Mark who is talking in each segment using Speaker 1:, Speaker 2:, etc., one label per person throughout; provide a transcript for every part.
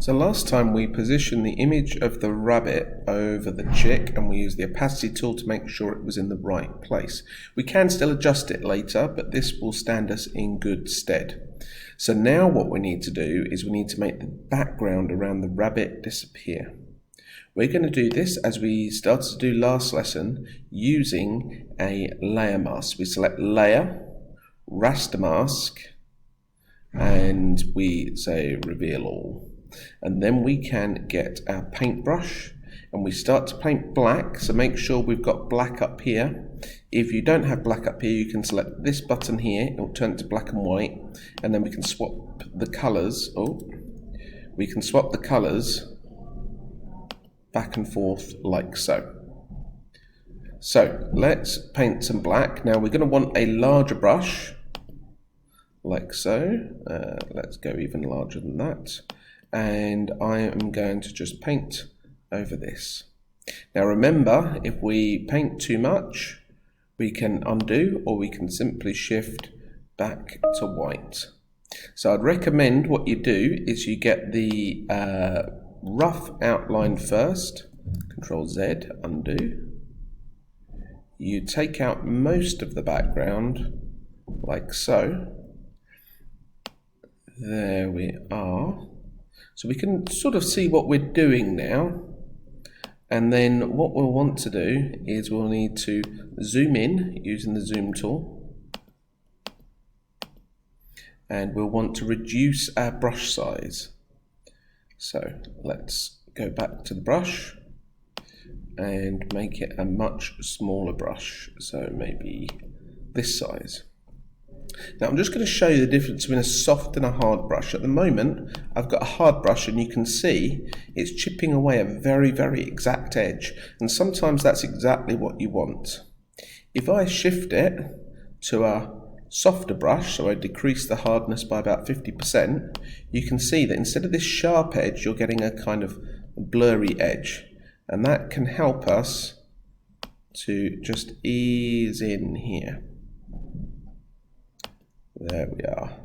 Speaker 1: So last time we positioned the image of the rabbit over the chick and we used the opacity tool to make sure it was in the right place. We can still adjust it later, but this will stand us in good stead. So now what we need to do is we need to make the background around the rabbit disappear. We're going to do this as we started to do last lesson using a layer mask. We select layer, raster mask, and we say reveal all. And then we can get our paintbrush and we start to paint black, so make sure we've got black up here. If you don't have black up here, you can select this button here, it will turn it to black and white, and then we can swap the colours. We can swap the colours back and forth like so. So let's paint some black. Now we're going to want a larger brush like so. Let's go even larger than that. And I am going to just paint over this. Now remember, if we paint too much, we can undo or we can simply shift back to white. So I'd recommend what you do is you get the rough outline first, Control Z, undo. You take out most of the background like so. There we are. So we can sort of see what we're doing now, and then what we'll want to do is we'll need to zoom in using the zoom tool, and we'll want to reduce our brush size. So let's go back to the brush and make it a much smaller brush, so maybe this size. Now I'm just going to show you the difference between a soft and a hard brush. At the moment I've got a hard brush and you can see it's chipping away a very, very exact edge, and sometimes that's exactly what you want. If I shift it to a softer brush, so I decrease the hardness by about 50%, you can see that instead of this sharp edge you're getting a kind of blurry edge, and that can help us to just ease in here. There we are.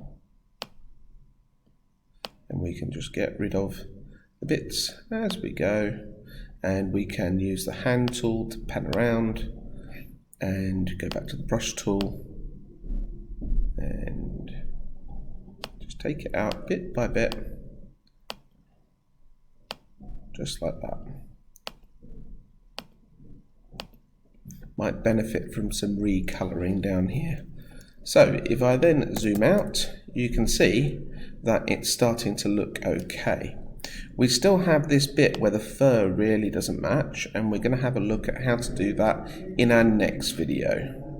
Speaker 1: And we can just get rid of the bits as we go, and we can use the hand tool to pan around and go back to the brush tool and just take it out bit by bit, just like that. Might benefit from some recolouring down here. So if I then zoom out, you can see that it's starting to look okay. We still have this bit where the fur really doesn't match, and we're going to have a look at how to do that in our next video.